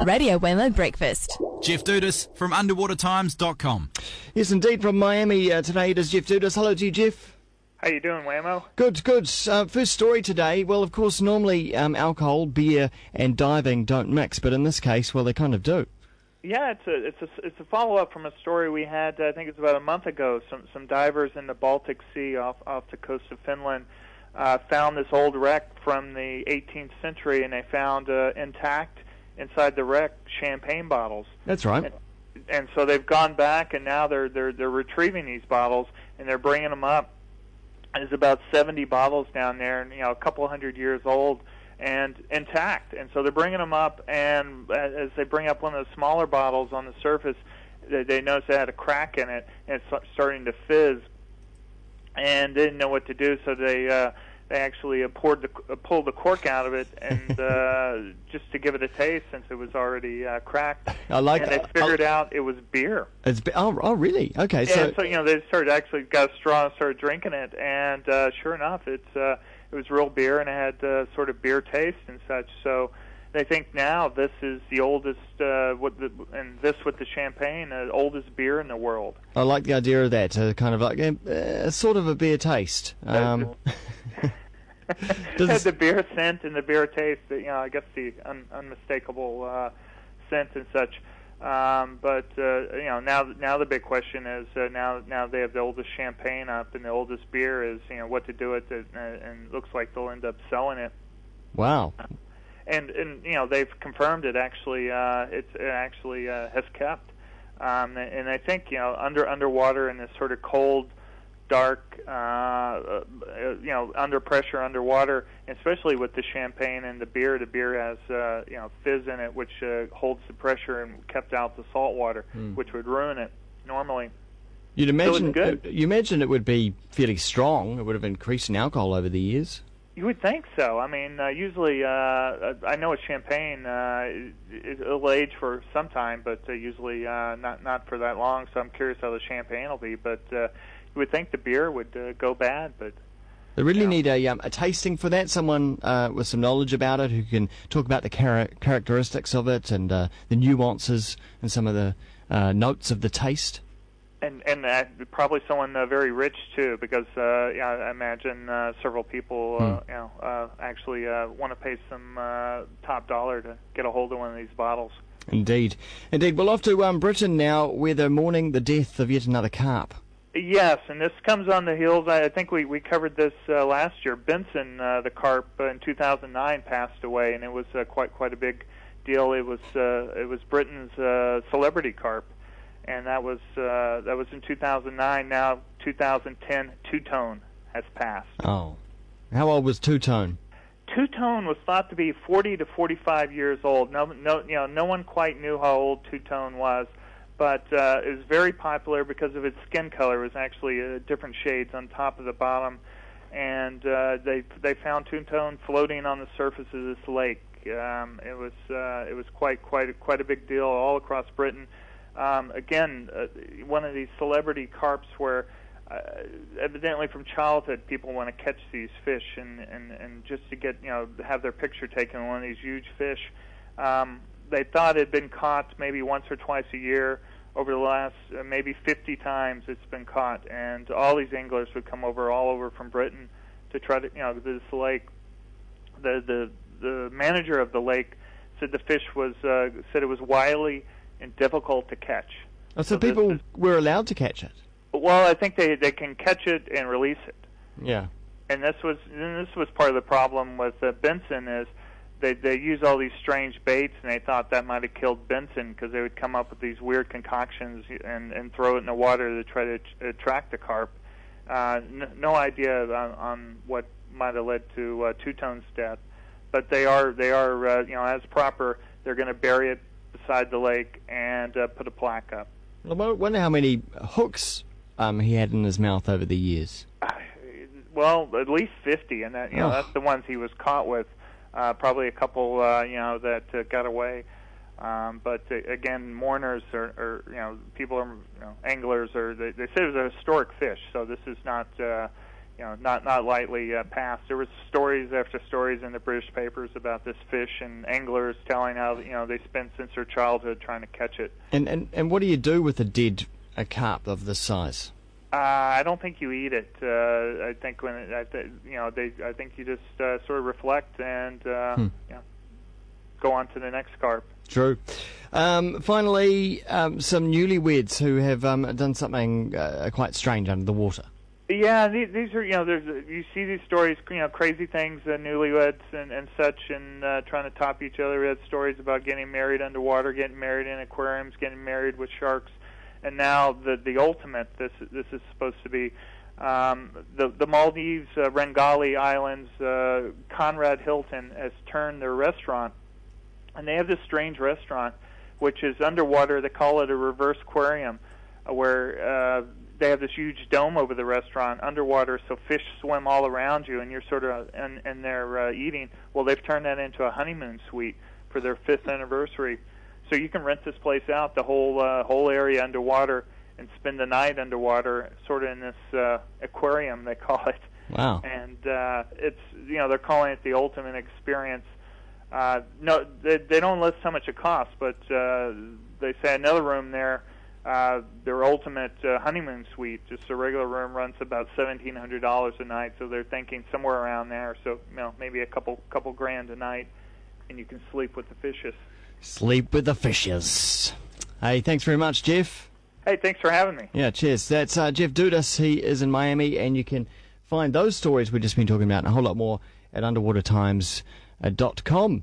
Radio Waymo Breakfast. Jeff Dudas from underwatertimes.com. Yes, indeed, from Miami today it is Jeff Dudas. Hello to you, Jeff. How you doing, Waymo? Good. First story today. Well, of course, normally alcohol, beer and diving don't mix, but in this case, well, they kind of do. Yeah, it's a follow-up from a story we had, I think it's about a month ago. Some divers in the Baltic Sea off the coast of Finland found this old wreck from the 18th century, and they found intact inside the wreck champagne bottles. That's right. And so they've gone back, and now they're retrieving these bottles, and they're bringing them up. There's about 70 bottles down there, and a couple hundred years old and intact. And so they're bringing them up, and as they bring up one of the smaller bottles on the surface, they notice they had a crack in it, and it's starting to fizz, and they didn't know what to do, so they actually pulled the cork out of it, and just to give it a taste, since it was already cracked. And they figured out it was beer. Oh, really? Okay. Yeah, so they got a straw and started drinking it, and sure enough, it was real beer, and it had sort of beer taste and such. So they think now this is the oldest, with the champagne, the oldest beer in the world. I like the idea of that, kind of like sort of a beer taste. Had the beer scent and the beer taste, I guess the unmistakable scent and such. But now the big question is now they have the oldest champagne up, and the oldest beer is what to do with it, and it looks like they'll end up selling it. Wow. And they've confirmed it actually it actually has kept, and I think underwater in this sort of cold, dark, under pressure underwater, especially with the champagne and the beer has fizz in it, which holds the pressure and kept out the salt water, which would ruin it normally. You'd imagine so you imagine it would be fairly strong. It would have increased in alcohol over the years. You would think so. I mean, usually I know with champagne it'll age for some time, but usually not for that long. So I'm curious how the champagne will be, but. You would think the beer would go bad, but they really need a tasting for that. Someone with some knowledge about it who can talk about the characteristics of it and the nuances and some of the notes of the taste. And probably someone very rich too, because I imagine several people actually want to pay some top dollar to get a hold of one of these bottles. Indeed. We're off to Britain now, where they're mourning the death of yet another carp. Yes, and this comes on the heels. I think we covered this last year. Benson, the carp, in 2009 passed away, and it was quite a big deal. It was Britain's celebrity carp, and that was in 2009. Now 2010, two-tone has passed. Oh, how old was two-tone? Two-tone was thought to be 40 to 45 years old. No one quite knew how old two-tone was. But it was very popular because of its skin color. It was actually different shades on top of the bottom, and they found two-tone floating on the surface of this lake. It was quite a big deal all across Britain. Again, one of these celebrity carps where evidently from childhood people want to catch these fish and just to get have their picture taken on one of these huge fish. They thought it had been caught maybe once or twice a year. Over the last maybe 50 times it's been caught, and all these anglers would come all over from Britain to try to, this lake. The manager of the lake said the fish said it was wily and difficult to catch. Oh, so people were allowed to catch it? Well, I think they can catch it and release it. Yeah. And this was part of the problem with Benson is. They use all these strange baits, and they thought that might have killed Benson because they would come up with these weird concoctions and throw it in the water to try to attract the carp. No idea on what might have led to two-tone's death, but they are as proper. They're going to bury it beside the lake and put a plaque up. I wonder how many hooks he had in his mouth over the years. Well, at least 50, and that's the ones he was caught with. Probably a couple, that got away. But again, mourners or people are, anglers, or they say it was a historic fish. So this is not, not lightly passed. There was stories after stories in the British papers about this fish, and anglers telling how they spent since their childhood trying to catch it. And what do you do with a dead carp of this size? I don't think you eat it. I think I think you just sort of reflect and go on to the next carp. True. Finally, some newlyweds who have done something quite strange under the water. Yeah, these are you see these stories, crazy things, newlyweds and such, and trying to top each other. We had stories about getting married underwater, getting married in aquariums, getting married with sharks, and now the ultimate. This is supposed to be the Maldives, Rengali Islands. Conrad Hilton has turned their restaurant, and they have this strange restaurant, which is underwater. They call it a reverse aquarium, where they have this huge dome over the restaurant underwater, so fish swim all around you, and you're sort of and they're eating. Well, they've turned that into a honeymoon suite for their 5th anniversary. So you can rent this place out, the whole area underwater, and spend the night underwater, sort of in this aquarium they call it. Wow! And it's they're calling it the ultimate experience. No, they don't list how much it costs, but they say another room there. Their ultimate honeymoon suite, just a regular room, runs about $1,700 a night. So they're thinking somewhere around there. So maybe a couple grand a night, and you can sleep with the fishes. Sleep with the fishes. Hey, thanks very much, Jeff. Hey, thanks for having me. Yeah, cheers. That's Jeff Dudas. He is in Miami, and you can find those stories we've just been talking about and a whole lot more at underwatertimes.com.